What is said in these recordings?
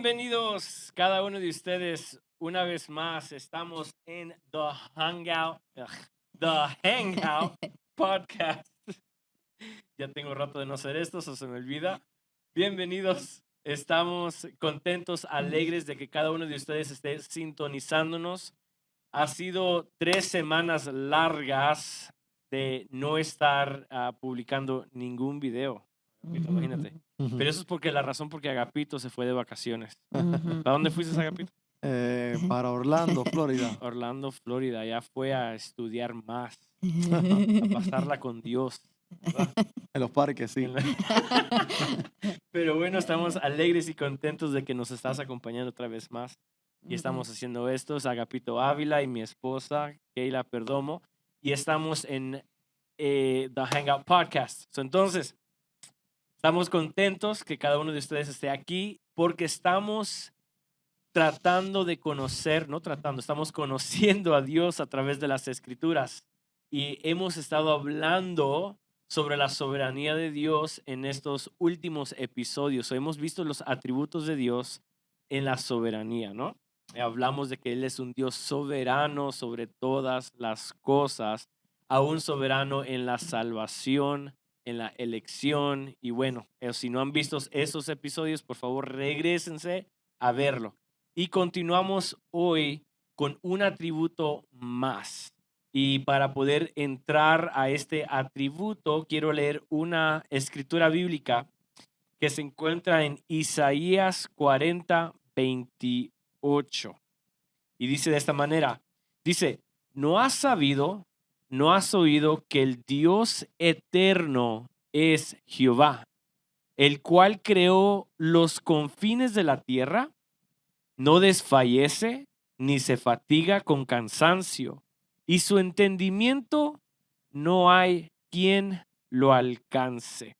Bienvenidos cada uno de ustedes una vez más. Estamos en The Hangout Podcast. Ya tengo rato de no hacer esto, eso se me olvida. Bienvenidos. Estamos contentos, alegres de que cada uno de ustedes esté sintonizándonos. Ha sido 3 semanas largas de no estar publicando ningún video. Imagínate. Pero eso es porque la razón por qué Agapito se fue de vacaciones. ¿Para dónde fuiste, Agapito? Para Orlando, Florida. Orlando, Florida. Ya fue a estudiar más, a pasarla con Dios. ¿Verdad? En los parques, sí. Pero bueno, estamos alegres y contentos de que nos estás acompañando otra vez más. Y estamos haciendo esto. Es Agapito Ávila y mi esposa, Keila Perdomo. Y estamos en The Hangout Podcast. Entonces, estamos contentos que cada uno de ustedes esté aquí porque estamos tratando de conocer, estamos conociendo a Dios a través de las Escrituras. Y hemos estado hablando sobre la soberanía de Dios en estos últimos episodios. Hemos visto los atributos de Dios en la soberanía, ¿no? Hablamos de que Él es un Dios soberano sobre todas las cosas, aún soberano en la salvación, en la elección. Y bueno, si no han visto esos episodios, por favor, regrésense a verlo. Y continuamos hoy con un atributo más. Y para poder entrar a este atributo, quiero leer una escritura bíblica que se encuentra en Isaías 40:28. Y dice de esta manera, dice, ¿no has sabido, no has oído que el Dios eterno es Jehová, el cual creó los confines de la tierra? No desfallece ni se fatiga con cansancio, y su entendimiento no hay quien lo alcance.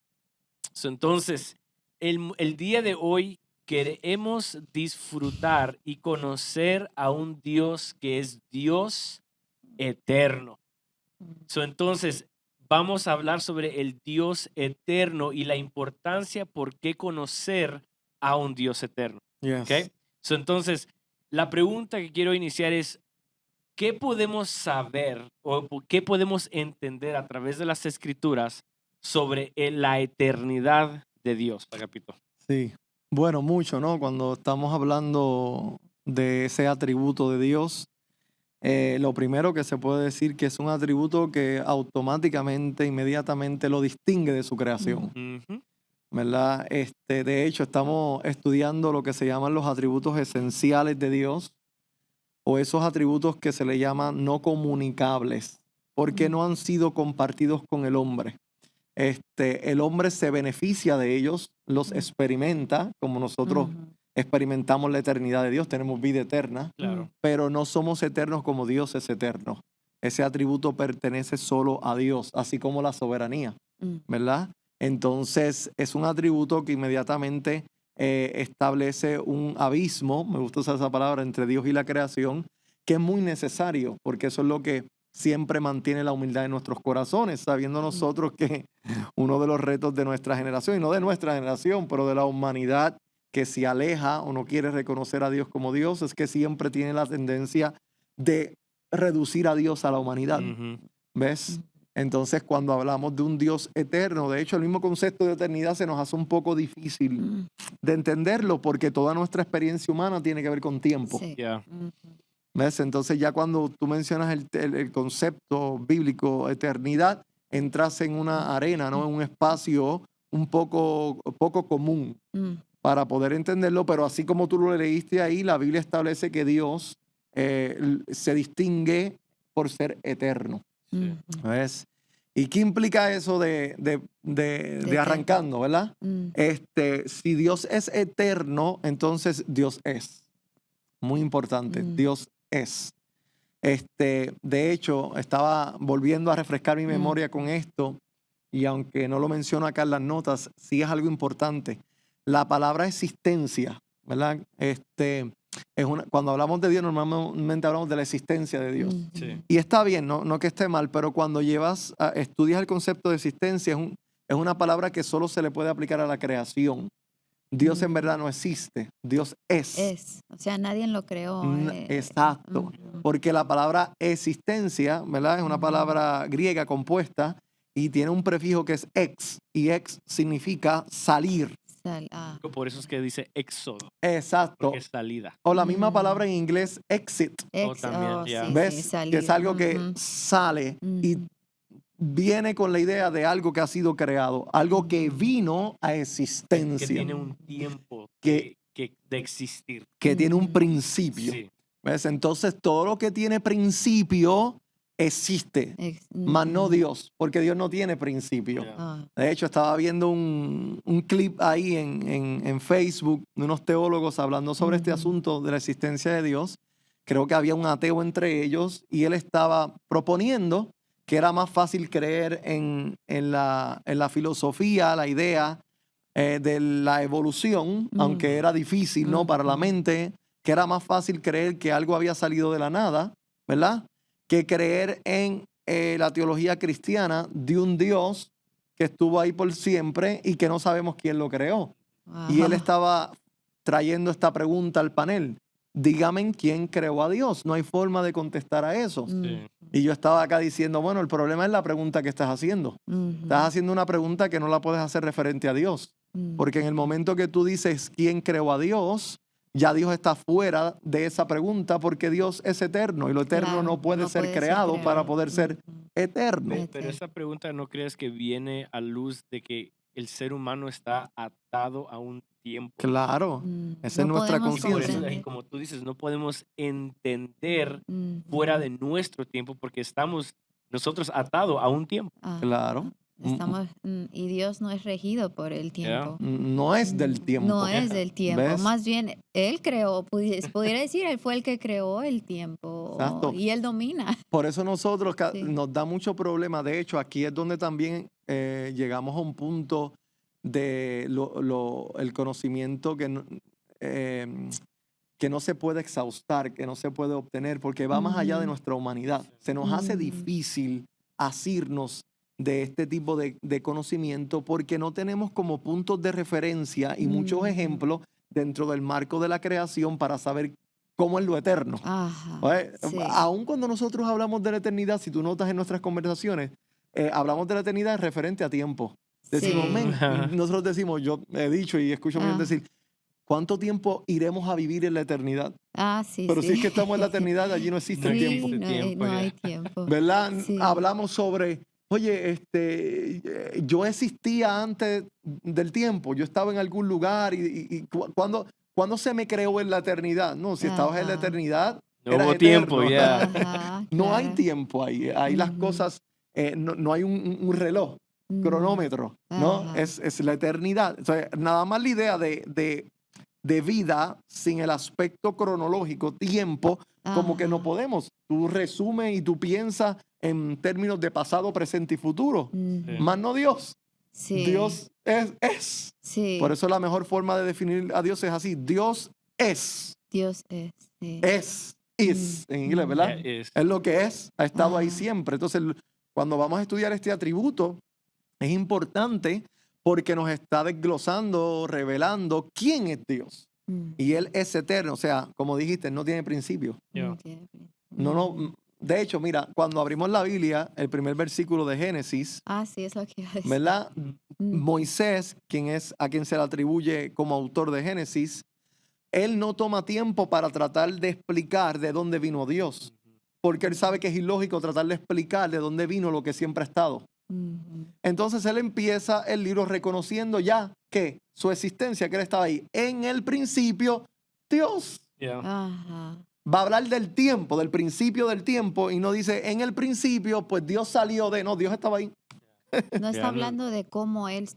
Entonces, el día de hoy queremos disfrutar y conocer a un Dios que es Dios eterno. Entonces, vamos a hablar sobre el Dios eterno y la importancia por qué conocer a un Dios eterno. Yes. ¿Okay? Entonces, la pregunta que quiero iniciar es, ¿qué podemos saber o qué podemos entender a través de las Escrituras sobre la eternidad de Dios, Agapito? Sí. Bueno, mucho, ¿no? Cuando estamos hablando de ese atributo de Dios, lo primero que se puede decir que es un atributo que automáticamente, inmediatamente lo distingue de su creación, Ujú. ¿verdad? De hecho, estamos estudiando lo que se llaman los atributos esenciales de Dios o esos atributos que se le llaman no comunicables, porque no han sido compartidos con el hombre. El hombre se beneficia de ellos, los experimenta, como nosotros experimentamos la eternidad de Dios, tenemos vida eterna, Claro. pero no somos eternos como Dios es eterno. Ese atributo pertenece solo a Dios, así como la soberanía, ¿verdad? Entonces, es un atributo que inmediatamente establece un abismo, me gusta usar esa palabra, entre Dios y la creación, que es muy necesario, porque eso es lo que siempre mantiene la humildad en nuestros corazones, sabiendo nosotros que uno de los retos de nuestra generación, y no de nuestra generación, pero de la humanidad que se aleja o no quiere reconocer a Dios como Dios, es que siempre tiene la tendencia de reducir a Dios a la humanidad. Ujú. ¿Ves? Entonces, cuando hablamos de un Dios eterno, de hecho, el mismo concepto de eternidad se nos hace un poco difícil de entenderlo porque toda nuestra experiencia humana tiene que ver con tiempo. Sí. Yeah. ¿Ves? Entonces ya cuando tú mencionas el concepto bíblico eternidad, entras en una arena, ¿no? En un espacio un poco común para poder entenderlo, pero así como tú lo leíste ahí, la Biblia establece que Dios se distingue por ser eterno. Sí. ¿Ves? ¿Y qué implica eso de arrancando, verdad? Si Dios es eterno, entonces Dios es. Muy importante, Dios es. De hecho, estaba volviendo a refrescar mi memoria con esto, y aunque no lo menciono acá en las notas, sí es algo importante. La palabra existencia, ¿verdad? Cuando hablamos de Dios, normalmente hablamos de la existencia de Dios. Sí. Y está bien, no que esté mal, pero cuando estudias el concepto de existencia, es una palabra que solo se le puede aplicar a la creación. Dios en verdad no existe. Dios es. Es. O sea, nadie lo creó. Exacto. Porque la palabra existencia, ¿verdad? Es una palabra griega compuesta y tiene un prefijo que es ex. Y ex significa salir. Por eso es que dice éxodo. Exacto. Porque es salida. O la misma palabra en inglés, exit. También, ya. ¿Ves? Sí, salir. Que es algo que sale y viene con la idea de algo que ha sido creado, algo que vino a existencia. Que tiene un tiempo Que- de existir. Que tiene un principio. Sí. ¿Ves? Entonces, todo lo que tiene principio existe, mas no Dios, porque Dios no tiene principio. Ya. De hecho, estaba viendo un clip ahí en Facebook de unos teólogos hablando sobre este asunto de la existencia de Dios. Creo que había un ateo entre ellos y él estaba proponiendo que era más fácil creer en la filosofía, la idea de la evolución, aunque era difícil, ¿no? Para la mente, que era más fácil creer que algo había salido de la nada, ¿verdad? Que creer en la teología cristiana de un Dios que estuvo ahí por siempre y que no sabemos quién lo creó. Y él estaba trayendo esta pregunta al panel. Dígame quién creó a Dios. No hay forma de contestar a eso. Sí. Y yo estaba acá diciendo, bueno, el problema es la pregunta que estás haciendo. Estás haciendo una pregunta que no la puedes hacer referente a Dios. Porque en el momento que tú dices quién creó a Dios, ya Dios está fuera de esa pregunta porque Dios es eterno y lo eterno Claro, no puede ser creado para poder ser eterno. Pero esa pregunta, ¿no crees que viene a luz de que el ser humano está atado a un tiempo? Claro, esa es No nuestra podemos Y por eso, conciencia. y como tú dices, no podemos entender fuera de nuestro tiempo porque estamos nosotros atados a un tiempo. Claro. Estamos, y Dios no es regido por el tiempo. No es del tiempo. No es del tiempo. ¿Ves? Más bien, Él creó, pudiera decir, Él fue el que creó el tiempo. Exacto. Y Él domina. Por eso nosotros Sí. nos da mucho problema. De hecho, aquí es donde también llegamos a un punto de el conocimiento que no se puede exhaustar, que no se puede obtener, porque va más allá de nuestra humanidad. Se nos hace difícil asirnos de este tipo de conocimiento porque no tenemos como puntos de referencia y muchos ejemplos dentro del marco de la creación para saber cómo es lo eterno. Ajá. Sí. Aun cuando nosotros hablamos de la eternidad, si tú notas en nuestras conversaciones, hablamos de la eternidad referente a tiempo. Decimos, Sí. "Men", nosotros decimos, yo he dicho y escucho a muchos decir, ¿cuánto tiempo iremos a vivir en la eternidad? Sí, Pero sí. si es que estamos en la eternidad, allí no existe el Sí, tiempo. no hay tiempo. ¿Verdad? Sí. Hablamos sobre, oye, yo existía antes del tiempo, yo estaba en algún lugar y ¿cuándo se me creó en la eternidad? No, si estabas en la Ajá. eternidad, No eras hubo tiempo, eterno. ya. Ajá, No hay claro. tiempo ahí. Ahí las cosas, no hay un reloj, cronómetro, ¿no? Ajá. Es la eternidad. O sea, nada más la idea de vida sin el aspecto cronológico, tiempo, como que no Ajá. podemos. Tú resumes y tú piensas en términos de pasado, presente y futuro. Más no Dios. Sí. Dios es. Sí. Por eso la mejor forma de definir a Dios es así. Dios es. Dios es. Sí. Es. Is. En inglés, ¿verdad? Ya es. Es lo que es. Ha estado ahí Ajá. siempre. Entonces, cuando vamos a estudiar este atributo, es importante porque nos está desglosando, revelando quién es Dios. Y Él es eterno. O sea, como dijiste, no tiene principio. Ya. No. De hecho, mira, cuando abrimos la Biblia, el primer versículo de Génesis, Sí, es lo que iba a decir. ¿verdad? Moisés, a quien se le atribuye como autor de Génesis, él no toma tiempo para tratar de explicar de dónde vino Dios, porque él sabe que es ilógico tratar de explicar de dónde vino lo que siempre ha estado. Entonces él empieza el libro reconociendo ya que su existencia, que él estaba ahí. En el principio, Dios. Ya. Ajá. Va a hablar del tiempo, del principio del tiempo, y no dice en el principio, pues Dios salió de... No, Dios estaba ahí. No está Ya, hablando de cómo Él,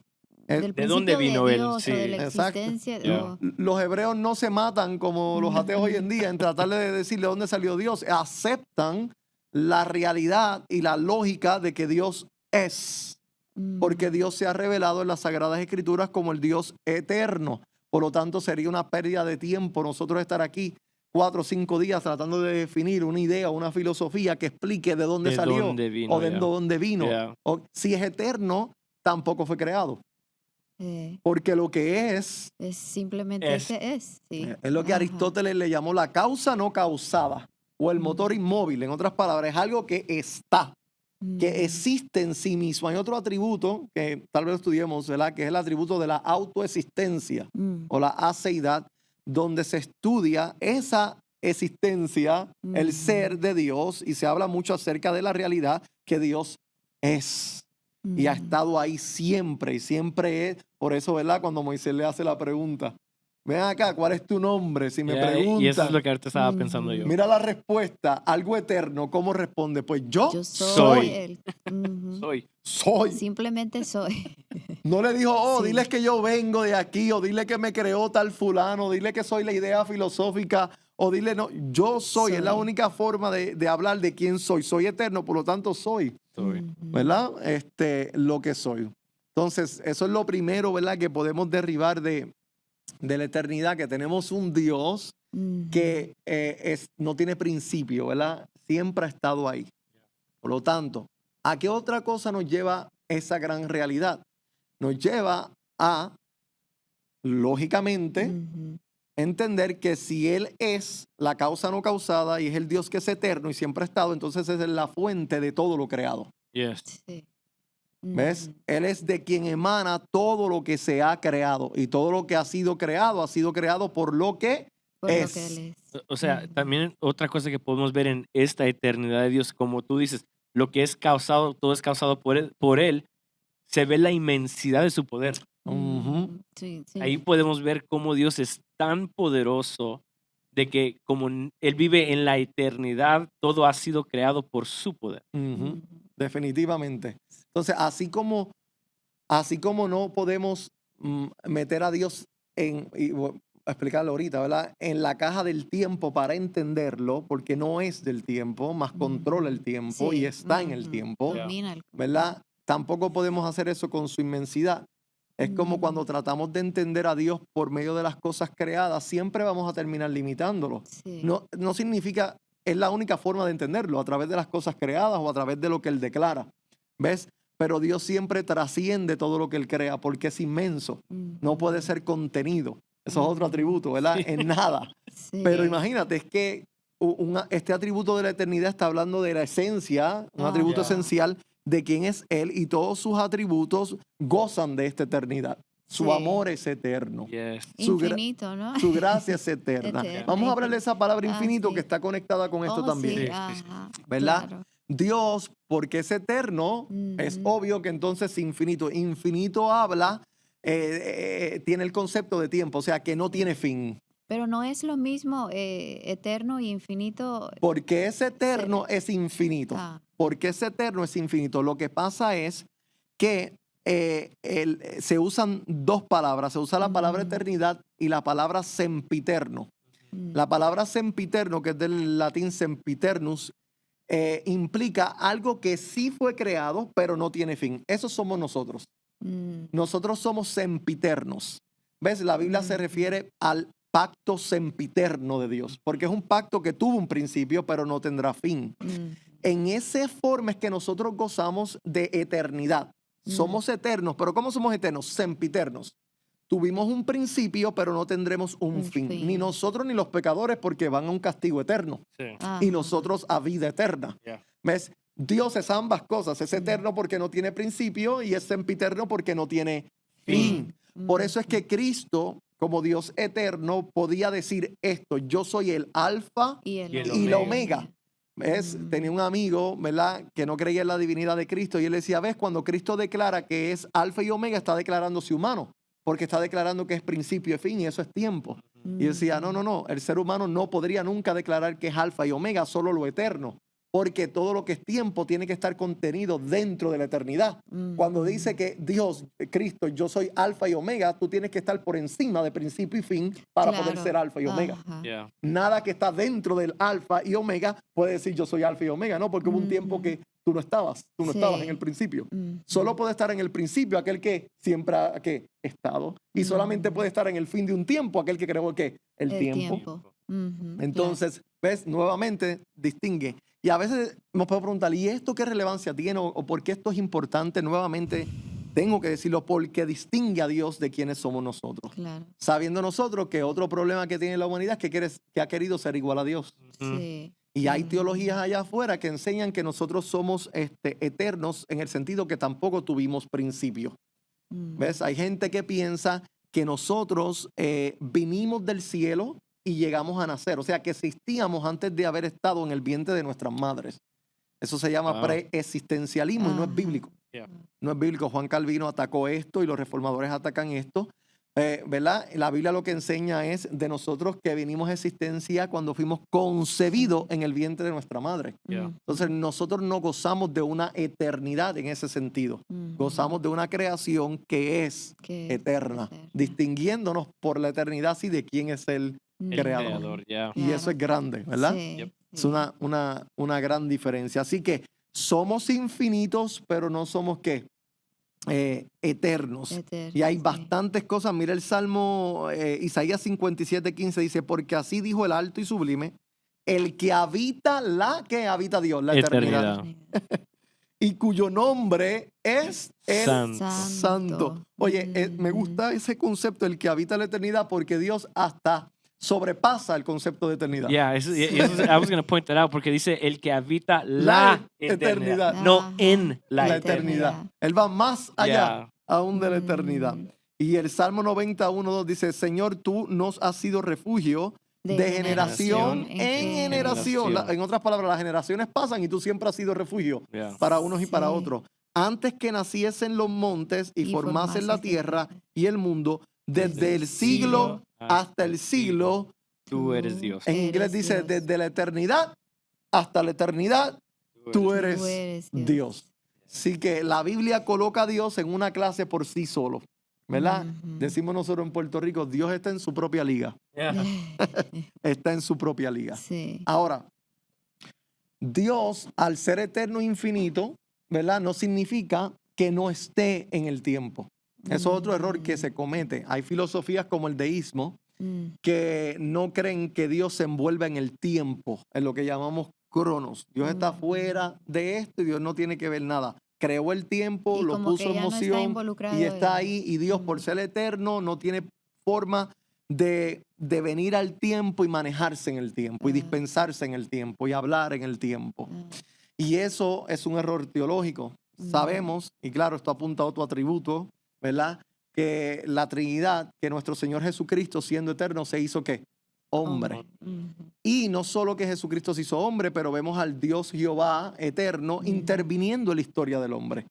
¿De del de dónde principio vino de Él? Dios Sí. o de la Exacto. existencia. Ya. Los hebreos no se matan como los ateos hoy en día en tratarle de decirle dónde salió Dios. Aceptan la realidad y la lógica de que Dios es. Porque Dios se ha revelado en las Sagradas Escrituras como el Dios eterno. Por lo tanto, sería una pérdida de tiempo nosotros estar aquí 4 o 5 días tratando de definir una idea, una filosofía que explique de dónde De salió dónde vino, o de ya. dónde vino. Ya. O, si es eterno, tampoco fue creado. Porque lo que es simplemente Es. que es. Sí. es lo que Ajá. Aristóteles le llamó la causa no causada o el motor inmóvil. En otras palabras, es algo que está, que existe en sí mismo. Hay otro atributo que tal vez estudiemos, ¿verdad? Que es el atributo de la autoexistencia o la aceidad, donde se estudia esa existencia, el ser de Dios, y se habla mucho acerca de la realidad que Dios es. Y ha estado ahí siempre, y siempre es. Por eso, ¿verdad? Cuando Moisés le hace la pregunta, ven acá, ¿cuál es tu nombre? Si me Yeah, y eso es preguntan, lo que ahorita estaba pensando yo. mira la respuesta, algo eterno, ¿cómo responde? Pues yo Yo soy. soy él. Ujú. soy. Simplemente soy. No le dijo, oh, Sí. diles que yo vengo de aquí, o dile que me creó tal fulano, dile que soy la idea filosófica, o dile, no, yo soy. Es la Soy. única forma de hablar de quién soy. Soy eterno, por lo tanto soy, Soy. ¿verdad? Lo que soy. Entonces, eso es lo primero, ¿verdad? Que podemos derribar de la eternidad, que tenemos un Dios que no tiene principio, ¿verdad? Siempre ha estado ahí. Por lo tanto, ¿a qué otra cosa nos lleva esa gran realidad? Nos lleva a, lógicamente, entender que si Él es la causa no causada y es el Dios que es eterno y siempre ha estado, entonces es la fuente de todo lo creado. Yes. Sí. ¿Ves? Él es de quien emana todo lo que se ha creado, y todo lo que ha sido creado por lo que Por lo es. que él es. O sea, también otra cosa que podemos ver en esta eternidad de Dios, como tú dices, lo que es causado, todo es causado por él, se ve la inmensidad de su poder. Ujú. Sí, sí. Ahí podemos ver cómo Dios es tan poderoso de que como Él vive en la eternidad, todo ha sido creado por su poder. Ujú. Definitivamente. Entonces, así como no podemos meter a Dios a explicarlo ahorita, ¿verdad? En la caja del tiempo para entenderlo, porque no es del tiempo, más controla el tiempo y Sí. está en el tiempo, Domina el ¿verdad? Tampoco podemos hacer eso con su inmensidad. Es como cuando tratamos de entender a Dios por medio de las cosas creadas, siempre vamos a terminar limitándolo. Sí. No significa, es la única forma de entenderlo, a través de las cosas creadas o a través de lo que Él declara. ¿Ves? Pero Dios siempre trasciende todo lo que Él crea porque es inmenso. No puede ser contenido. Eso es otro atributo, ¿verdad? Sí. En nada. Sí. Pero imagínate, es que este atributo de la eternidad está hablando de la esencia, un atributo Ajá. esencial de quién es Él, y todos sus atributos gozan de esta eternidad. Su Sí. amor es eterno. Yes. Infinito, ¿no? Su gracia es eterna. Eterna, Vamos a hablar de esa palabra Ah, infinito sí. que está conectada con esto Oh, también. sí, Sí, sí, sí. ajá, ¿Verdad? claro. Dios, porque es eterno, es Ujú. obvio que entonces infinito. Infinito habla, tiene el concepto de tiempo, o sea, que no tiene fin. Pero no es lo mismo eterno y infinito. Porque es eterno, es infinito. Ah. Porque es eterno, es infinito. Lo que pasa es que se usan dos palabras. Se usa la palabra eternidad y la palabra sempiterno. La palabra sempiterno, que es del latín sempiternus, implica algo que sí fue creado, pero no tiene fin. Eso somos nosotros. Nosotros somos sempiternos. ¿Ves? La Biblia se refiere al pacto sempiterno de Dios, porque es un pacto que tuvo un principio, pero no tendrá fin. En esa forma es que nosotros gozamos de eternidad. Somos eternos, pero ¿cómo somos eternos? Sempiternos. Tuvimos un principio, pero no tendremos un fin. Ni nosotros ni los pecadores, porque van a un castigo eterno. Sí. Y nosotros a vida eterna. Yeah. ¿Ves? Dios es ambas cosas. Es eterno porque no tiene principio y es sempiterno porque no tiene fin. Por eso es que Cristo, como Dios eterno, podía decir esto: yo soy el alfa Y y la omega. ¿Ves? Tenía un amigo, ¿verdad?, que no creía en la divinidad de Cristo, y él decía, ¿ves? Cuando Cristo declara que es alfa y omega, está declarándose humano, porque está declarando que es principio y fin, y eso es tiempo. Y decía, no, el ser humano no podría nunca declarar que es alfa y omega, solo lo eterno, porque todo lo que es tiempo tiene que estar contenido dentro de la eternidad. Cuando dice que Dios, Cristo, yo soy alfa y omega, tú tienes que estar por encima de principio y fin para poder Claro. ser alfa y omega. Ajá. Yeah. Nada que está dentro del alfa y omega puede decir yo soy alfa y omega, ¿no? Porque hubo un tiempo que tú no estabas Sí. en el principio. Solo puede estar en el principio aquel que siempre ha estado, y solamente puede estar en el fin de un tiempo aquel que creó el tiempo. Entonces, ¿ves? Nuevamente distingue. Y a veces nos podemos preguntar, ¿y esto qué relevancia tiene? ¿O por qué esto es importante nuevamente tengo que decirlo porque distingue a Dios de quienes somos nosotros. Claro. Sabiendo nosotros que otro problema que tiene la humanidad es que ha querido ser igual a Dios. Sí. Y hay Mm. teologías allá afuera que enseñan que nosotros somos eternos en el sentido que tampoco tuvimos principio. ¿Ves? Hay gente que piensa que nosotros vinimos del cielo y llegamos a nacer. O sea, que existíamos antes de haber estado en el vientre de nuestras madres. Eso se llama Wow. preexistencialismo y no es Ajá. bíblico. Yeah. No es bíblico. Juan Calvino atacó esto y los reformadores atacan esto. ¿Verdad? La Biblia lo que enseña es de nosotros que vinimos a existencia cuando fuimos concebidos en el vientre de nuestra madre. Yeah. Entonces nosotros no gozamos de una eternidad en ese sentido. Gozamos de una creación que es Que eterna, distinguiéndonos por la eternidad sí de quién es el El creador. creador, yeah. Y eso es grande, ¿verdad? Sí, Yep. Es sí. una gran diferencia. Así que somos infinitos, pero no somos ¿qué? Eternos. Eterno, Y hay sí. bastantes cosas. Mira el Salmo Isaías 57:15 dice, porque así dijo el alto y sublime, el que habita que habita Dios, la eternidad. Y cuyo nombre es el Santo. Santo. Oye, me gusta ese concepto, el que habita la eternidad, porque Dios hasta sobrepasa el concepto de eternidad. Yeah, I was going to point that out porque dice el que habita la eternidad, eternidad. no Ajá. en la La eternidad. eternidad. Él va más allá Yeah. aún de la eternidad. Y el Salmo 91:2 dice, Señor, tú nos has sido refugio de generación en generación. generación. En otras palabras, las generaciones pasan y tú siempre has sido refugio Yeah. para unos y para Sí. otros. Antes que naciesen los montes y formasen la tierra y el mundo, desde el siglo hasta el siglo. Tú eres Dios. En inglés Eres dice, Dios. desde la eternidad hasta la eternidad, tú eres Dios. Así que la Biblia coloca a Dios en una clase por sí solo, ¿verdad? Ujú. Decimos nosotros en Puerto Rico, Dios está en su propia liga. Yeah. Está en su propia liga. Sí. Ahora, Dios, al ser eterno e infinito, ¿verdad? No significa que no esté en el tiempo. Eso es otro error que se comete. Hay filosofías como el deísmo Mm. que no creen que Dios se envuelva en el tiempo, en lo que llamamos cronos. Dios está fuera de esto y Dios no tiene que ver nada. Creó el tiempo, Y lo como puso que en ya no está moción involucrado y está en- ahí. Y Dios, por ser eterno, no tiene forma de venir al tiempo y manejarse en el tiempo y Ah. dispensarse en el tiempo y hablar en el tiempo. Ah. Y eso es un error teológico. Sabemos, y claro, esto apunta a otro atributo, ¿verdad? Que la Trinidad, que nuestro Señor Jesucristo, siendo eterno, se hizo ¿qué? Hombre. Ujú. Y no solo que Jesucristo se hizo hombre, pero vemos al Dios Jehová eterno interviniendo en la historia del hombre.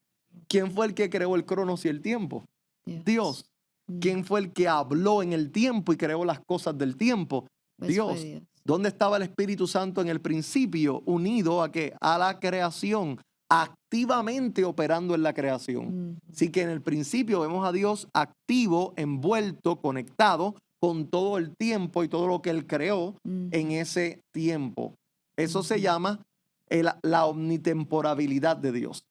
¿Quién fue el que creó el cronos y el tiempo? Dios. Mm. ¿Quién fue el que habló en el tiempo y creó las cosas del tiempo? Pues fue Dios. ¿Dónde estaba el Espíritu Santo en el principio? Unido a ¿qué? A la creación, activamente operando en la creación. Mm. Así que en el principio vemos a Dios activo, envuelto, conectado con todo el tiempo y todo lo que Él creó Mm. en ese tiempo. Eso se llama la omnitemporabilidad de Dios.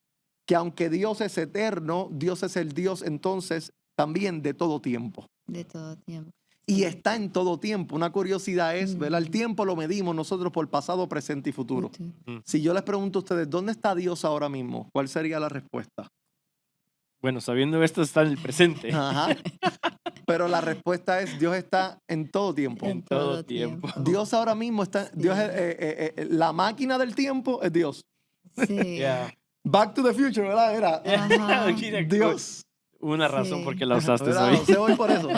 Que aunque Dios es eterno, Dios es el Dios entonces también de todo tiempo. De todo tiempo. Y está en todo tiempo. Una curiosidad es, ¿verdad? El Ujú. tiempo lo medimos nosotros por pasado, presente y futuro. Futuro. Si yo les pregunto a ustedes, ¿dónde está Dios ahora mismo? ¿Cuál sería la respuesta? Bueno, sabiendo esto está en el presente. Ajá. Pero la respuesta es, Dios está en todo tiempo. En todo tiempo. Dios ahora mismo está, Dios es, la máquina del tiempo es Dios. Sí. Yeah. Back to the future, ¿verdad? Era Ajá. Dios. Una razón Sí. por qué la usaste ¿Verdad? hoy. O sea, voy por eso.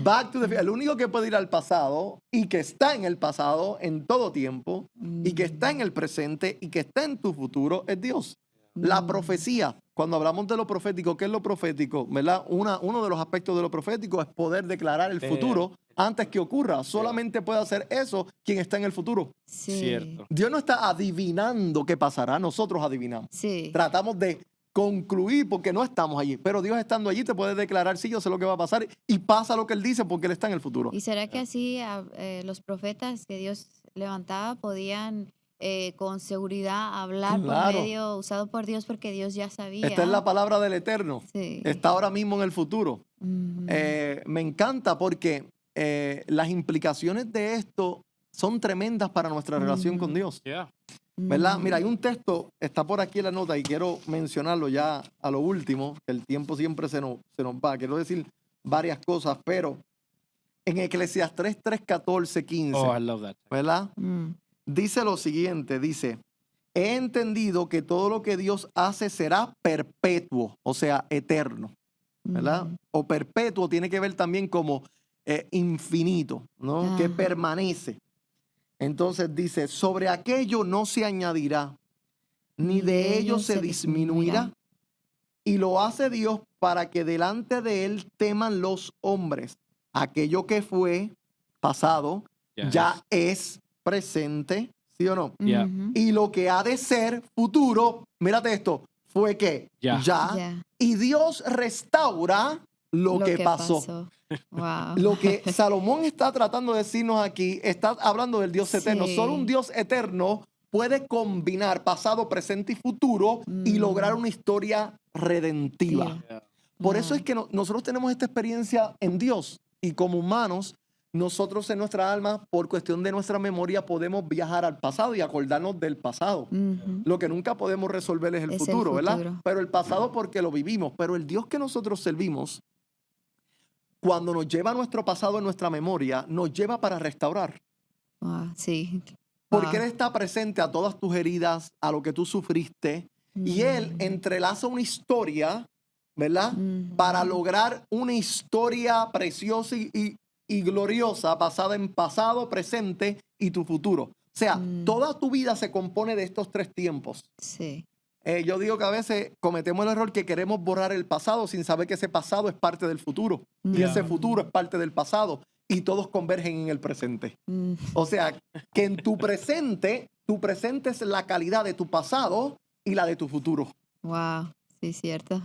Back to the future. El único que puede ir al pasado y que está en el pasado en todo tiempo y que está en el presente y que está en tu futuro es Dios. La profecía, cuando hablamos de lo profético, ¿qué es lo profético? ¿Verdad? Uno de los aspectos de lo profético es poder declarar el futuro antes que ocurra. Solamente puede hacer eso quien está en el futuro. Sí. Cierto. Dios no está adivinando qué pasará, nosotros adivinamos. Sí. Tratamos de concluir porque no estamos allí, pero Dios estando allí te puede declarar, sí, yo sé lo que va a pasar y pasa lo que Él dice porque Él está en el futuro. ¿Y será que así los profetas que Dios levantaba podían con seguridad hablar Claro. por medio usado por Dios porque Dios ya sabía? Esta es la palabra del Eterno. Sí. Está ahora mismo en el futuro. Ujú. Me encanta porque las implicaciones de esto son tremendas para nuestra relación con Dios. Yeah. ¿verdad? Mira, hay un texto, está por aquí en la nota y quiero mencionarlo ya a lo último, que el tiempo siempre se nos va. Quiero decir varias cosas, pero en Eclesiastés 3, 14, 15, Oh, I love that. ¿verdad? Mm. Dice lo siguiente, dice, he entendido que todo lo que Dios hace será perpetuo, o sea, eterno, ¿verdad? Ujú. O perpetuo tiene que ver también como infinito, ¿no? Que Ajá. permanece. Entonces dice, sobre aquello no se añadirá, ni de ello se disminuirá. Y lo hace Dios para que delante de él teman los hombres. Aquello que fue pasado Ya ya es presente, ¿sí o no? Yeah. Ujú. Y lo que ha de ser futuro, mírate esto, fue que Ya. Ya. y Dios restaura lo que pasó. Wow. Lo que Salomón está tratando de decirnos aquí, está hablando del Dios eterno. Solo un Sí. Dios eterno puede combinar pasado, presente y futuro y lograr una historia redentiva. Tío. Yeah. Por eso es Wow. que nosotros tenemos esta experiencia en Dios y como humanos, nosotros en nuestra alma, por cuestión de nuestra memoria, podemos viajar al pasado y acordarnos del pasado. Ujú. Lo que nunca podemos resolver es el Es el futuro, ¿verdad? futuro. Pero el pasado porque lo vivimos. Pero el Dios que nosotros servimos, cuando nos lleva nuestro pasado en nuestra memoria, nos lleva para restaurar. Wow. Sí. Porque Él Wow. está presente a todas tus heridas, a lo que tú sufriste. Y Él Ujú. entrelaza una historia, ¿verdad? Ujú. Para lograr una historia preciosa y gloriosa basada en pasado, presente y tu futuro. O sea, toda tu vida se compone de estos tres tiempos. Sí. Yo digo que a veces cometemos el error que queremos borrar el pasado sin saber que ese pasado es parte del futuro. Y ese futuro es parte del pasado. Y todos convergen en el presente. Mm. O sea, que en tu presente es la calidad de tu pasado y la de tu futuro. Wow. Sí, cierto.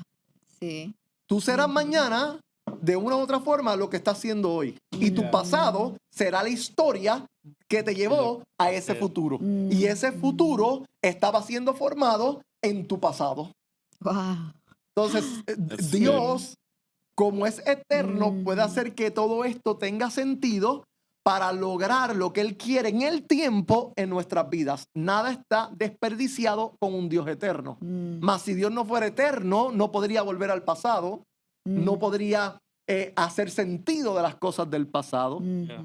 Sí. Tú serás mañana, de una u otra forma, lo que estás haciendo hoy. Y tu Yeah. pasado será la historia que te llevó a ese futuro. Y ese futuro estaba siendo formado en tu pasado. Wow. Entonces, That's Dios, como es eterno, puede Mm. hacer que todo esto tenga sentido para lograr lo que Él quiere en el tiempo en nuestras vidas. Nada está desperdiciado con un Dios eterno. Mas si Dios no fuera eterno, no podría volver al pasado, no podría hacer sentido de las cosas del pasado, Yeah.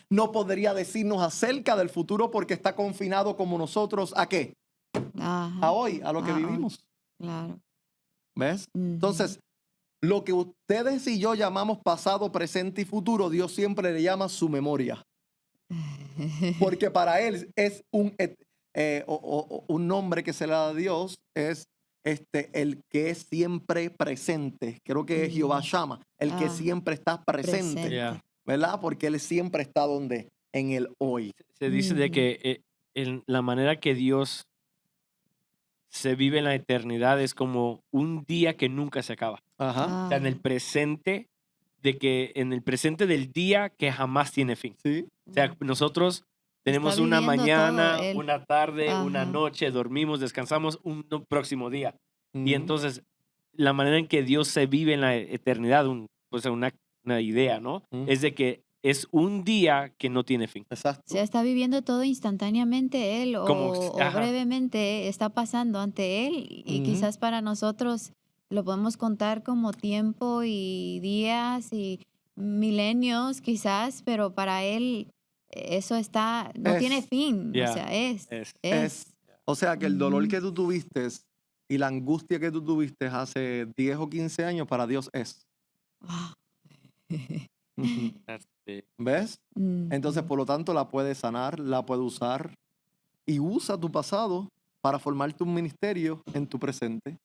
no podría decirnos acerca del futuro porque está confinado como nosotros, ¿a qué? Ajá. A hoy, a lo que A hoy. vivimos. Claro. ¿Ves? Ujú. Entonces, lo que ustedes y yo llamamos pasado, presente y futuro, Dios siempre le llama su memoria. Porque para Él es un nombre que se le da a Dios, es el que es siempre presente. Creo que es Jehová Shama, el que Ah, siempre está presente, presente. Yeah. ¿verdad? Porque Él siempre está donde? En el hoy. Se dice de Ujú. que en la manera que Dios se vive en la eternidad es como un día que nunca se acaba. Ajá. O sea, en el presente, en el presente del día que jamás tiene fin. Sí. O sea, nosotros tenemos Está una viviendo mañana, todo él. una tarde, una Ajá. noche, dormimos, descansamos, un próximo día. Y Ujú. entonces, la manera en que Dios se vive en la eternidad, pues una idea, ¿no? Ujú. Es de que es un día que no tiene fin. O Exacto. sea, está viviendo todo instantáneamente él Como, o ajá, brevemente está pasando ante él y Ujú. quizás para nosotros lo podemos contar como tiempo y días y milenios quizás, pero para él eso no tiene Es, fin, o ya, sea, es. es. O sea, que el dolor Ujú. que tú tuviste y la angustia que tú tuviste hace 10 o 15 años para Dios es. Wow. Ujú. That's big. ¿Ves? Entonces, Ujú. por lo tanto, la puede sanar, la puede usar y usa tu pasado para formarte un ministerio en tu presente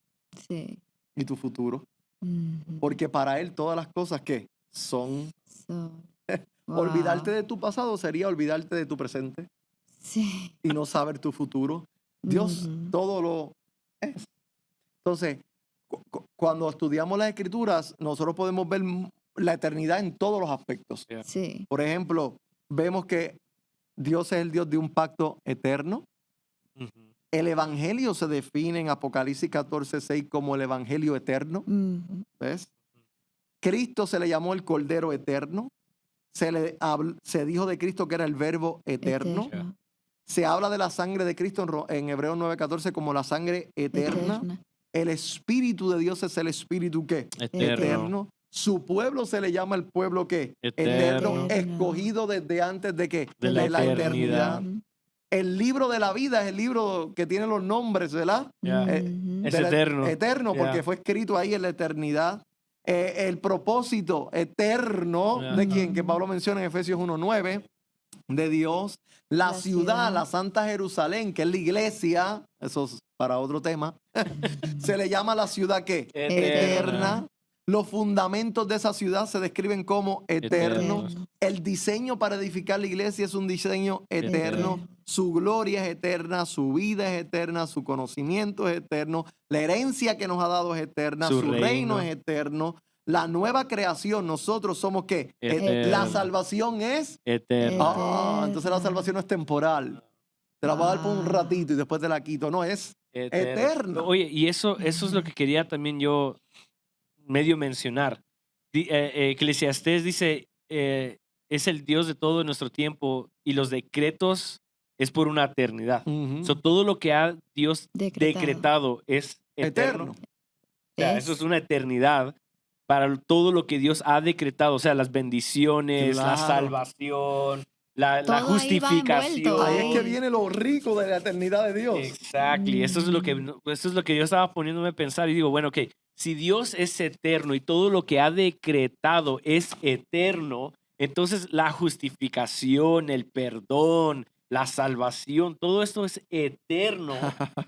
Sí. y tu futuro. Ujú. Porque para Él todas las cosas que son, So, olvidarte wow. de tu pasado sería olvidarte de tu presente Sí. y no saber tu futuro. Dios Ujú. todo lo es. Entonces, cuando estudiamos las escrituras, nosotros podemos ver la eternidad en todos los aspectos. Yeah. Sí. Por ejemplo, vemos que Dios es el Dios de un pacto eterno. Ujú. El evangelio se define en Apocalipsis 14:6 como el evangelio eterno. Ujú. ¿Ves? Cristo se le llamó el Cordero eterno. Se dijo de Cristo que era el verbo eterno. Eterno. Se habla de la sangre de Cristo en Hebreos 9:14 como la sangre eterna. Eterna. El Espíritu de Dios es el Espíritu ¿qué? Eterno. Su pueblo se le llama el pueblo ¿qué? Eterno. Escogido desde antes de ¿qué? De la eternidad. Ujú. El libro de la vida es el libro que tiene los nombres, ¿verdad? Ya. Ujú. Es ¿Verdad? eterno. Eterno, Ya. porque fue escrito ahí en la eternidad. El propósito eterno Ya. de quien que Pablo menciona en Efesios 1:9 de Dios, la ciudad, la Santa Jerusalén, que es la iglesia, eso es para otro tema, se le llama la ciudad ¿qué? Eterna. Los fundamentos de esa ciudad se describen como eterno. Eterno. El diseño para edificar la iglesia es un diseño eterno. Eterno. Su gloria es eterna, su vida es eterna, su conocimiento es eterno, la herencia que nos ha dado es eterna, Su su reino reino. es eterno. La nueva creación, nosotros somos ¿qué? Eterno. La salvación es... Eterno. Entonces la salvación no es temporal. Te la voy a dar por un Wow. ratito y después te la quito. No, es eterna. Oye, y eso es lo que quería también yo medio mencionar. Eclesiastés dice, es el Dios de todo nuestro tiempo y los decretos es por una eternidad. Ujú. So, todo lo que ha Dios Decretado. decretado es eterno. Eterno. O sea, eso es una eternidad para todo lo que Dios ha decretado. O sea, las bendiciones, la Claro. salvación, la Todo ahí va justificación. envuelto. Ahí es que Ay. viene lo rico de la eternidad de Dios. Exactly. Eso es lo que yo estaba poniéndome a pensar y digo, bueno, ok, si Dios es eterno y todo lo que ha decretado es eterno, entonces la justificación, el perdón, la salvación, todo esto es eterno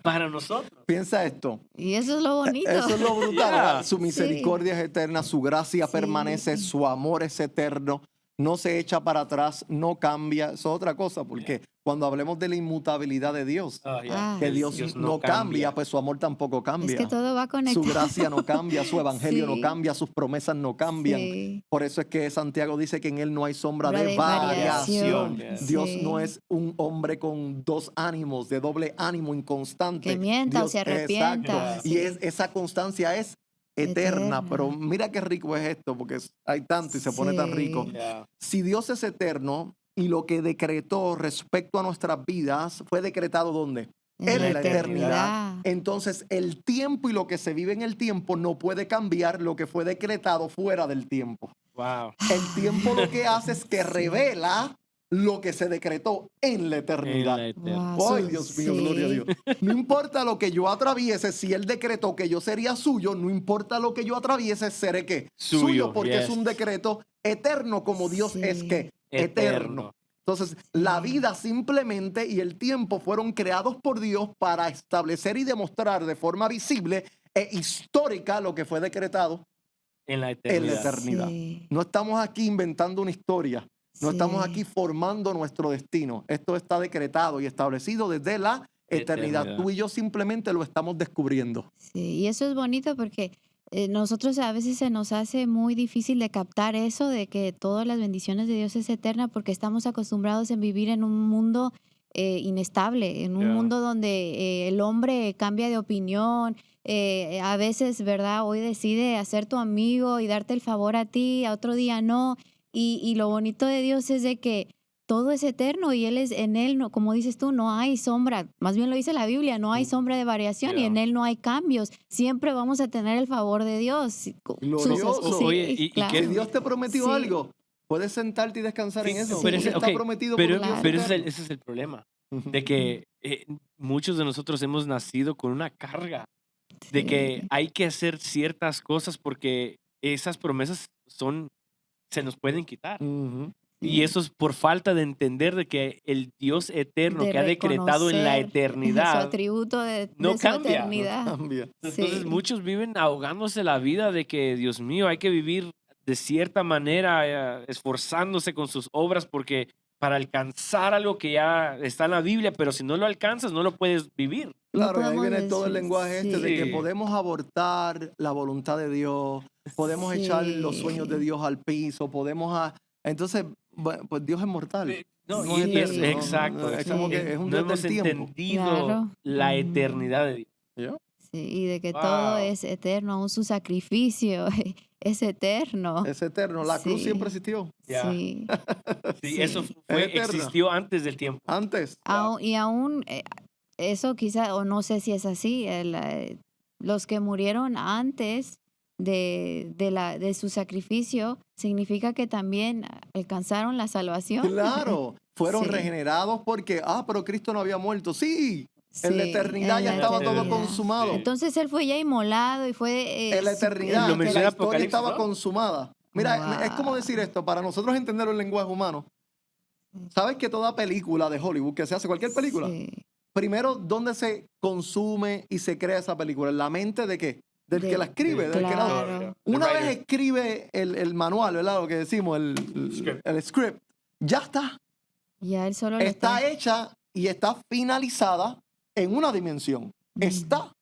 para nosotros. Piensa esto. Y eso es lo bonito. Eso es lo brutal. Yeah. ¿verdad? Su misericordia es eterna, su gracia Sí. permanece, su amor es eterno, no se echa para atrás, no cambia. Eso es otra cosa, porque cuando hablemos de la inmutabilidad de Dios, Ah, que Dios, sí. no cambia, pues su amor tampoco cambia. Es que todo va Su conectado. gracia no cambia, su evangelio no Sí. cambia, sus promesas no cambian. Sí. Por eso es que Santiago dice que en él no hay sombra Sombra de de variación. variación. Dios Sí. no es un hombre con dos ánimos, de doble ánimo inconstante. Que mienta o Dios- se arrepienta. Exacto. Y Sí. esa constancia es eterna. Eterna. Pero mira qué rico es esto, porque hay tanto y se pone tan rico. Sí. Yeah. Si Dios es eterno y lo que decretó respecto a nuestras vidas fue decretado ¿dónde? En la eternidad. Entonces, el tiempo y lo que se vive en el tiempo no puede cambiar lo que fue decretado fuera del tiempo. Wow. El tiempo lo que hace es que revela lo que se decretó en la eternidad. En la eternidad. Wow, Ay, Dios mío, sí. gloria a Dios. No importa lo que yo atraviese, si Él decretó que yo sería suyo, no importa lo que yo atraviese, seré ¿qué? Suyo, porque yes. es un decreto eterno como Dios Sí. es ¿qué? Eterno. Entonces, la vida simplemente y el tiempo fueron creados por Dios para establecer y demostrar de forma visible e histórica lo que fue decretado En la en eternidad. la eternidad. Sí. No estamos aquí inventando una historia. No estamos Sí. aquí formando nuestro destino. Esto está decretado y establecido desde la eternidad. Eternidad. Tú y yo simplemente lo estamos descubriendo. Sí, y eso es bonito porque nosotros a veces se nos hace muy difícil de captar eso de que todas las bendiciones de Dios es eterna porque estamos acostumbrados en vivir en un mundo inestable, en un Yeah. mundo donde el hombre cambia de opinión. A veces, ¿verdad? Hoy decide hacer tu amigo y darte el favor a ti, a otro día no. Y lo bonito de Dios es de que todo es eterno y en él, no, como dices tú, no hay sombra. Más bien lo dice la Biblia, no hay sombra de variación y Yeah. en él no hay cambios. Siempre vamos a tener el favor de Dios. Glorioso. Sí, Oye, y claro. Si Dios te prometió Sí. algo, puedes sentarte y descansar en Sí, eso. pero porque ese- está ok, prometido Pero, por Dios Claro. pero ese, eterno. ese es el problema, Ujú. de que muchos de nosotros hemos nacido con una carga de que Sí. hay que hacer ciertas cosas porque esas promesas se nos pueden quitar. Ujú. Y eso es por falta de entender de que el Dios eterno De que ha decretado en la reconocer su eternidad atributo de no su cambia. eternidad. Cambia. Entonces Sí. muchos viven ahogándose la vida de que, Dios mío, hay que vivir de cierta manera, esforzándose con sus obras porque para alcanzar algo que ya está en la Biblia, pero si no lo alcanzas, no lo puedes vivir. No Claro, y ahí podemos viene todo el decir- lenguaje este de que Sí. podemos abortar la voluntad de Dios, podemos echar los sueños de Sí. Dios al piso, entonces, bueno, pues Dios es mortal. No, No y es es eterno, ¿no? exacto. Es como Sí. que es un no Dios hemos del tiempo. entendido Claro. la Mm. eternidad de Dios. ¿Ya? Sí, y de que todo Wow. es eterno, aún su sacrificio. es eterno. Es eterno. La cruz siempre Sí, existió. Ya. sí, Sí, eso sí. Es eterna. existió antes del tiempo. Antes. Y aún eso quizá, o no sé si es así, los que murieron antes de su sacrificio, significa que también alcanzaron la salvación. Claro. Fueron Sí, regenerados porque, pero Cristo no había muerto. Sí. En la sí, eternidad en ya la estaba todo eternidad. consumado. Sí. Entonces él fue ya inmolado y fue En la eternidad, Lo que la menciona historia Apocalipsis, estaba ¿no? consumada. Mira, es como Wow. decir esto, para nosotros entender el lenguaje humano. ¿Sabes que toda película de Hollywood, que se hace cualquier película, Sí, primero, ¿dónde se consume y se crea esa película? ¿En la mente de qué? Del que la del, escribe, del que la... claro, Una The vez writer. escribe el manual, ¿verdad? Lo que decimos, Script. el script, ya está. ya él solo lo Está está. hecha y está finalizada en una dimensión. Está.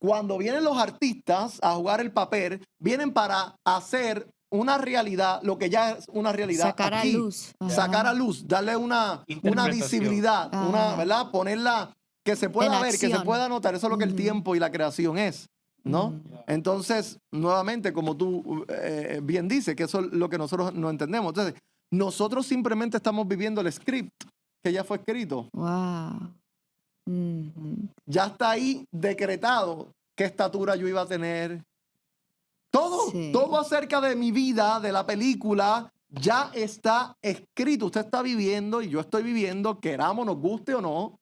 Cuando vienen los artistas a jugar el papel, vienen para hacer una realidad, lo que ya es una realidad Sacar a aquí. luz. Sacar a Ajá. luz, darle una Interpretación. visibilidad, Ajá. ¿verdad? Ponerla, que se En pueda ver, que se acción. pueda notar. Eso es lo que el Ujú, tiempo y la creación es, ¿no? ujú. Entonces, nuevamente, como tú bien dices, que eso es lo que nosotros no entendemos. Entonces, nosotros simplemente estamos viviendo el script que ya fue escrito. Wow. Ujú. Ya está ahí decretado qué estatura yo iba a tener. Todo Sí. acerca de mi vida, de la película, ya está escrito. Usted está viviendo y yo estoy viviendo, queramos, nos guste o no,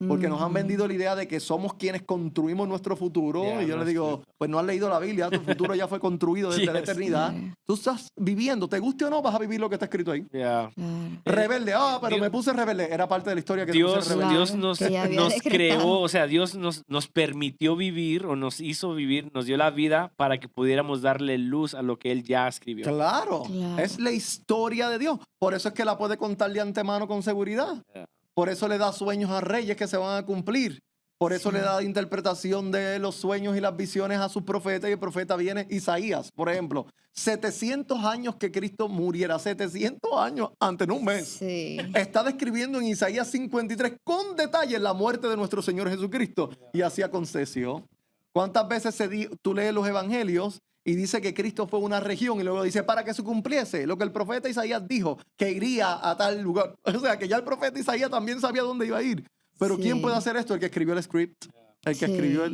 porque nos han Ujú. vendido la idea de que somos quienes construimos nuestro futuro. Ya, Y yo no le es digo, cierto. pues no has leído la Biblia, tu futuro ya fue construido desde la Yes. eternidad. Claro, Tú estás viviendo, te guste o no, vas a vivir lo que está escrito ahí. Yeah. claro. Rebelde, pero Dios- me puse rebelde. Era parte de la historia que te puse Dios, rebelde. Dios Claro, nos, que ya había nos decretado. creó, o sea, Dios nos permitió vivir o nos hizo vivir, nos dio la vida para que pudiéramos darle luz a lo que Él ya escribió. Claro, Claro. es la historia de Dios. Por eso es que la puede contar de antemano con seguridad. Yeah. Por eso le da sueños a reyes que se van a cumplir. Por eso Sí. le da interpretación de los sueños y las visiones a sus profetas. Y el profeta viene, Isaías, por ejemplo. 700 años que Cristo muriera. 700 años antes, no un mes. Sí. Está describiendo en Isaías 53 con detalle la muerte de nuestro Señor Jesucristo. Y así aconteció. ¿Cuántas veces tú lees los evangelios y dice que Cristo fue a una región y luego dice para que se cumpliese lo que el profeta Isaías dijo, que iría a tal lugar? O sea, que ya el profeta Isaías también sabía dónde iba a ir. Pero ¿quién Sí. puede hacer esto? El que escribió el script. El que Sí. escribió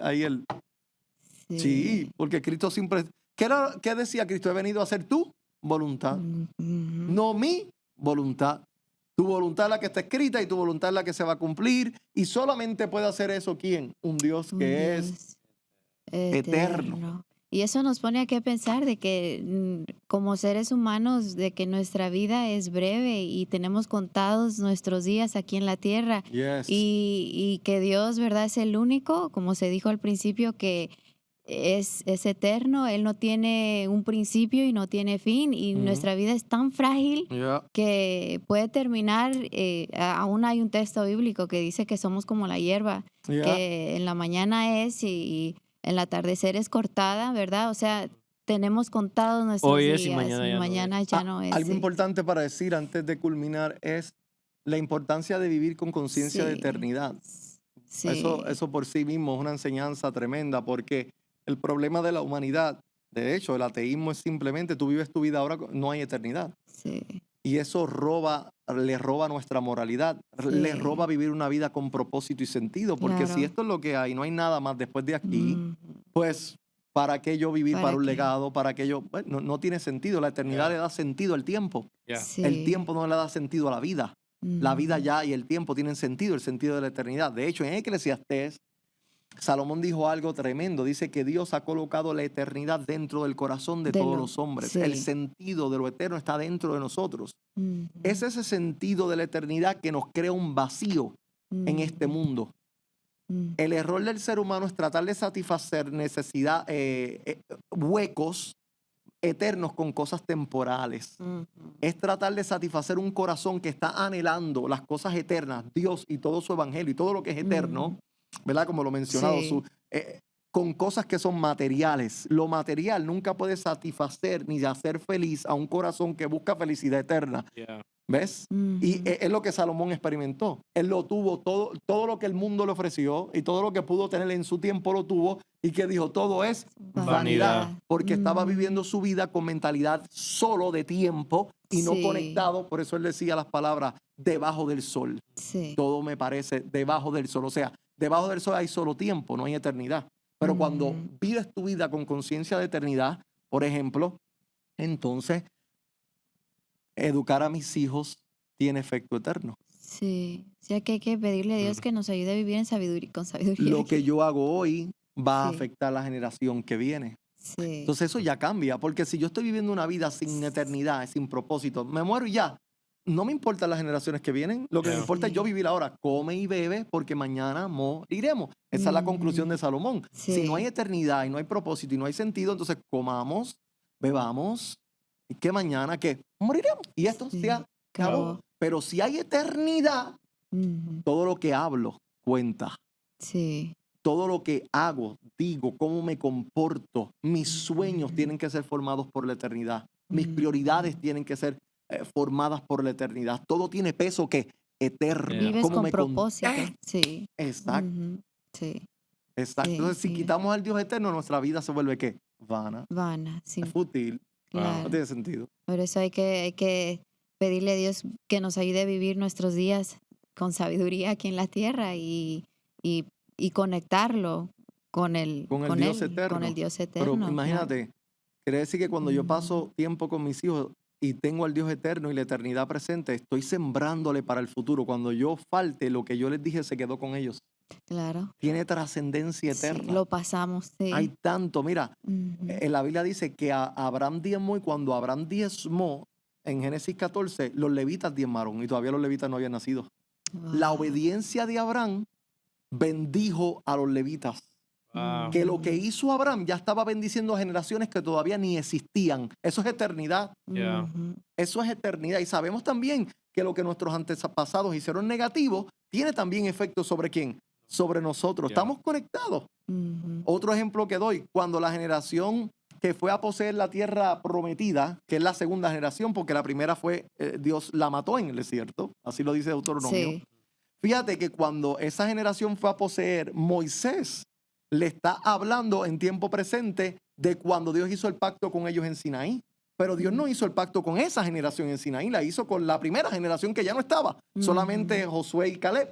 ahí el... Sí, porque Cristo siempre... ¿Qué decía Cristo? He venido a hacer tu voluntad, Ujú. no mi voluntad. Tu voluntad es la que está escrita y tu voluntad es la que se va a cumplir. Y solamente puede hacer eso ¿quién? Un Dios Un que es Dios eterno. Y eso nos pone a qué pensar de que como seres humanos, de que nuestra vida es breve y tenemos contados nuestros días aquí en la tierra Yes. y que Dios, ¿verdad? Es el único, como se dijo al principio, que es eterno, Él no tiene un principio y no tiene fin y Ujú. nuestra vida es tan frágil Yeah. que puede terminar, aún hay un texto bíblico que dice que somos como la hierba, Yeah. que en la mañana es y en el atardecer es cortada, ¿verdad? O sea, tenemos contados nuestros Hoy días es y mañana ya no es. ya no es. Algo Sí. importante para decir antes de culminar es la importancia de vivir con conciencia de Sí. eternidad. Sí. Eso por sí mismo es una enseñanza tremenda porque el problema de la humanidad, de hecho, el ateísmo es simplemente tú vives tu vida ahora, no hay eternidad. Sí. Y eso le roba nuestra moralidad, le Sí. roba vivir una vida con propósito y sentido, porque si Claro. esto es lo que hay, no hay nada más después de aquí, Ujú. pues ¿para qué yo vivir ¿Para para un qué? legado? ¿Para qué yo? Bueno, no tiene sentido, la eternidad Yeah. le da sentido al tiempo. Yeah. Sí. El tiempo no le da sentido a la vida. La vida Ujú. ya y el tiempo tienen sentido, el sentido de la eternidad. De hecho, en Eclesiastés, Salomón dijo algo tremendo. Dice que Dios ha colocado la eternidad dentro del corazón de todos los hombres. sí. El sentido de lo eterno está dentro de nosotros. Ujú. Es ese sentido de la eternidad que nos crea un vacío en este Ujú. mundo. Ujú. El error del ser humano es tratar de satisfacer huecos eternos con cosas temporales. Ujú. Es tratar de satisfacer un corazón que está anhelando las cosas eternas, Dios y todo su evangelio y todo lo que es eterno, Ujú. ¿verdad? Como lo he mencionado, Sí. con cosas que son materiales. Lo material nunca puede satisfacer ni hacer feliz a un corazón que busca felicidad eterna. Yeah. ¿Ves? Y Ujú. es lo que Salomón experimentó. Él lo tuvo, todo lo que el mundo le ofreció y todo lo que pudo tener en su tiempo lo tuvo y que dijo, todo es Vanidad. porque estaba Mm, viviendo su vida con mentalidad solo de tiempo y no Sí. conectado. Por eso él decía las palabras debajo del sol. sí. Todo me parece debajo del sol. O sea, debajo del sol hay solo tiempo, no hay eternidad. Pero cuando Ujú. vives tu vida con conciencia de eternidad, por ejemplo, entonces educar a mis hijos tiene efecto eterno. Sí. O sea que hay que pedirle a Dios Mm. que nos ayude a vivir en sabiduría, con sabiduría. Lo que yo hago hoy va a Sí. afectar a la generación que viene. Sí. Entonces eso ya cambia, porque si yo estoy viviendo una vida sin eternidad, sin propósito, me muero y ya. No me importan las generaciones que vienen, lo que me Yeah. importa es yo Sí. vivir ahora. Come y bebe porque mañana moriremos. Esa es la conclusión de Ujú. Salomón. Si no hay Sí. eternidad y no hay propósito y no hay sentido, entonces comamos, bebamos y que mañana que moriremos. Y esto se Sí. acabó. Acabó. Pero si hay eternidad, Ujú. todo lo que hablo cuenta. Sí. Todo lo que hago, digo, cómo me comporto, mis sueños Ujú. tienen que ser formados por la eternidad. Mis prioridades Ujú. tienen que ser formadas por la eternidad. Todo tiene peso que eterno. Yeah. Vives Cómo con me con- propósito. Sí. Exacto, Ujú. Sí. exacto. Sí. Entonces, si Sí. quitamos al Dios eterno, nuestra vida se vuelve ¿qué? Vana, Vana. es Sí. fútil, no Claro. tiene sentido. Por eso hay que pedirle a Dios que nos ayude a vivir nuestros días con sabiduría aquí en la tierra y, y conectarlo Con el con Dios él, con el eterno. Dios Pero eterno, claro. imagínate, quiere decir que cuando yo Mm, paso tiempo con mis hijos y tengo al Dios eterno y la eternidad presente, estoy sembrándole para el futuro. Cuando yo falte, lo que yo les dije se quedó con ellos. claro. Tiene trascendencia Sí, eterna. lo pasamos, Hay sí. tanto, mira, Ujú. en la Biblia dice que a Abraham diezmó y cuando Abraham diezmó, en Génesis 14, los levitas diezmaron y todavía los levitas no habían nacido. La Wow. obediencia de Abraham bendijo a los levitas. Wow. Que lo que Ujú. hizo Abraham ya estaba bendiciendo a generaciones que todavía ni existían. Eso es eternidad. Yeah. Ujú. Eso es eternidad. Y sabemos también que lo que nuestros antepasados hicieron negativo tiene también efecto sobre quién? Sobre nosotros. Yeah. Estamos conectados. Ujú. Otro ejemplo que doy, cuando la generación que fue a poseer la tierra prometida, que es la segunda generación, porque la primera fue, Dios la mató en el desierto, así lo dice Deuteronomio. Sí. Fíjate que cuando esa generación fue a poseer, Moisés le está hablando en tiempo presente de cuando Dios hizo el pacto con ellos en Sinaí. Pero Dios no hizo el pacto con esa generación en Sinaí, la hizo con la primera generación que ya no estaba, solamente Josué y Caleb.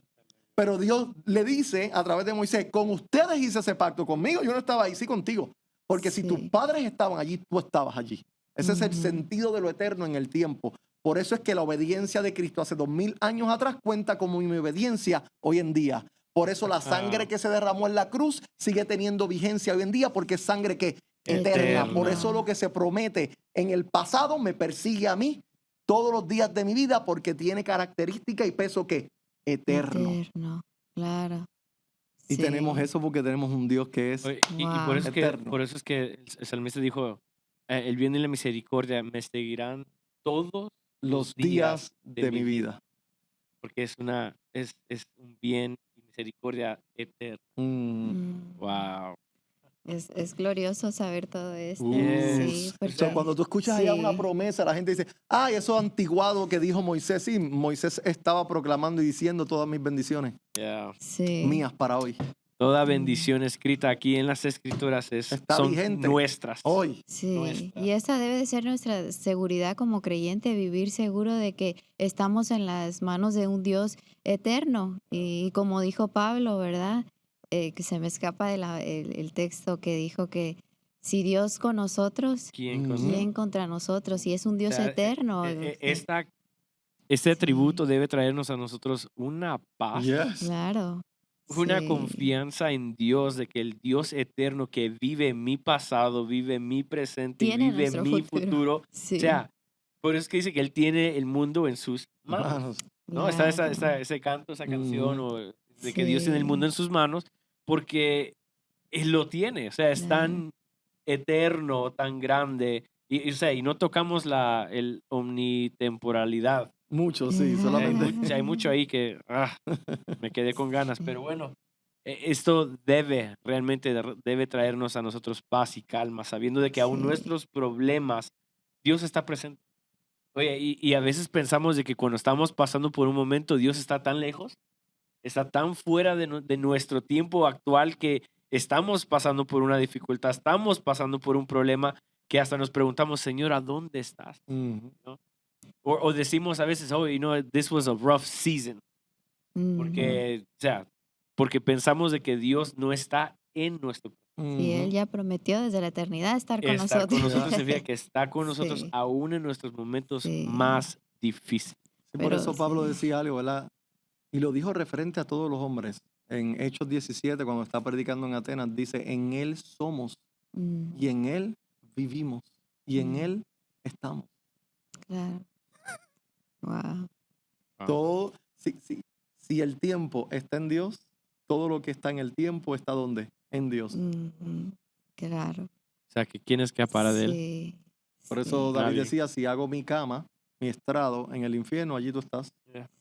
Pero Dios le dice a través de Moisés, con ustedes hice ese pacto, conmigo yo no estaba ahí, sí contigo. Porque si tus Sí. padres estaban allí, tú estabas allí. Ese es el Ujú. sentido de lo eterno en el tiempo. Por eso es que la obediencia de Cristo hace 2000 años atrás cuenta como mi obediencia hoy en día. Por eso la sangre que se derramó en la cruz sigue teniendo vigencia hoy en día porque es sangre que eterna. Por eso lo que se promete en el pasado me persigue a mí todos los días de mi vida porque tiene característica y peso que eterno. Eterno. Claro. Y tenemos Sí. eso porque tenemos un Dios que es Oye, y Wow. eterno. por eso es que el salmista dijo, el bien y la misericordia me seguirán todos Los días de mi vida. porque es un bien y misericordia eterna. Mm. Wow. Es glorioso saber todo esto. Sí, Yes. O porque So, cuando tú escuchas allá una sí, promesa, la gente dice, ay, eso antiguado que dijo Moisés. Sí, Moisés estaba proclamando y diciendo todas mis bendiciones Yeah. sí. mías para hoy. Toda bendición escrita aquí en las escrituras Está son vigente nuestras. hoy. Sí, Nuestra. y esa debe de ser nuestra seguridad como creyente, vivir seguro de que estamos en las manos de un Dios eterno. Y como dijo Pablo, ¿verdad? Que se me escapa el texto que dijo que si Dios con nosotros, ¿Quién Ujú. ¿quién contra nosotros? Y es un O Dios sea, eterno. este Sí. atributo debe traernos a nosotros una paz, Yes. Claro. una Sí. confianza en Dios, de que el Dios eterno que vive en mi pasado, vive en mi presente y Tiene vive en nuestro mi futuro. futuro. Sí. O sea, por eso es que dice que Él tiene el mundo en sus manos. Manos. ¿No? Está Claro. ese canto, esa canción, Ujú. o de que Dios tiene el mundo Sí. en sus manos, porque Él lo tiene. O sea, es Claro. tan eterno, tan grande. Y, o sea, y no tocamos el omnitemporalidad. Mucho, sí, Hay, solamente. hay mucho ahí que me quedé con ganas, pero bueno, esto debe realmente debe traernos a nosotros paz y calma, sabiendo de que aún Sí. nuestros problemas, Dios está presente. Oye, y a veces pensamos de que cuando estamos pasando por un momento, Dios está tan lejos, está tan fuera de nuestro tiempo actual que estamos pasando por una dificultad, estamos pasando por un problema que hasta nos preguntamos, Señor, ¿a dónde estás? Ujú. ¿No? O decimos a veces, oh, this was a rough season. Ujú. Porque pensamos de que Dios no está en nuestro Sí, Él Ujú. ya prometió desde la eternidad estar con estar nosotros. con nosotros, significa que está con nosotros Sí, aún en nuestros momentos sí, más difíciles. Sí, por pero eso Pablo sí. decía algo, ¿verdad? Y lo dijo referente a todos los hombres. En Hechos 17, cuando está predicando en Atenas, dice, en Él somos Mm, y en Él vivimos y en Mm. Él estamos. claro. Wow. Todo, si el tiempo está en Dios, todo lo que está en el tiempo está ¿dónde? En Dios. Ujú, claro. O sea, que ¿quién escapará de él? Sí, Por eso sí, David Nadie. decía, si hago mi cama, mi estrado en el infierno, allí tú estás.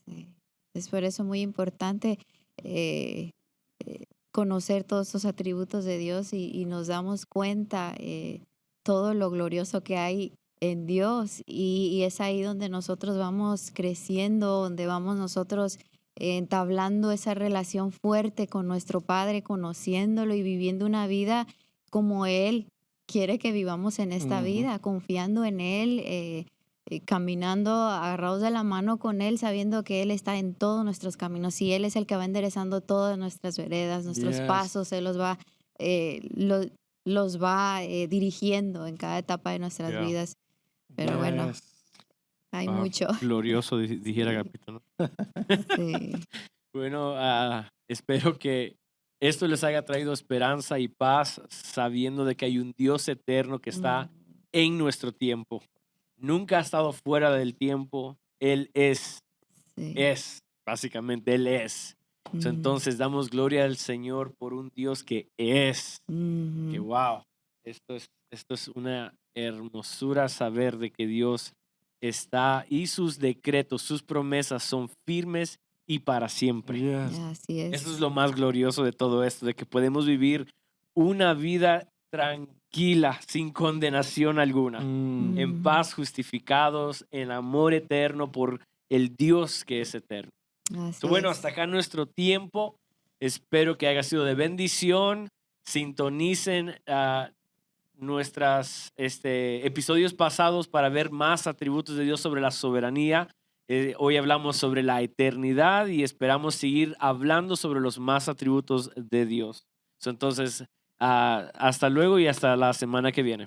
sí. Es por eso muy importante eh, conocer todos estos atributos de Dios y nos damos cuenta todo lo glorioso que hay en Dios y es ahí donde nosotros vamos creciendo, donde vamos nosotros entablando esa relación fuerte con nuestro Padre, conociéndolo y viviendo una vida como Él quiere que vivamos en esta Ujú. vida, confiando en Él, caminando agarrados de la mano con Él, sabiendo que Él está en todos nuestros caminos y Él es el que va enderezando todas nuestras veredas, nuestros Yes. pasos, Él los va dirigiendo en cada etapa de nuestras Yeah. vidas. Pero bueno, Yes. hay Wow, mucho. glorioso, dijera Sí, Agapito, ¿no? sí. Bueno, espero que esto les haya traído esperanza y paz, sabiendo de que hay un Dios eterno que está Mm, en nuestro tiempo. Nunca ha estado fuera del tiempo. Él sí. básicamente, Él es. So, Mm, entonces damos gloria al Señor por un Dios que es. Que ujú. wow, esto es una hermosura saber de que Dios está y sus decretos, sus promesas son firmes y para siempre. Yes. Así Eso es es. lo más glorioso de todo esto, de que podemos vivir una vida tranquila, sin condenación alguna, Mm. en Mm, paz, justificados, en amor eterno por el Dios que es eterno. así Bueno, hasta es. acá nuestro tiempo. Espero que haya sido de bendición. Sintonicen nuestros episodios pasados para ver más atributos de Dios sobre la soberanía. Hoy hablamos sobre la eternidad y esperamos seguir hablando sobre los más atributos de Dios. Entonces, hasta luego y hasta la semana que viene.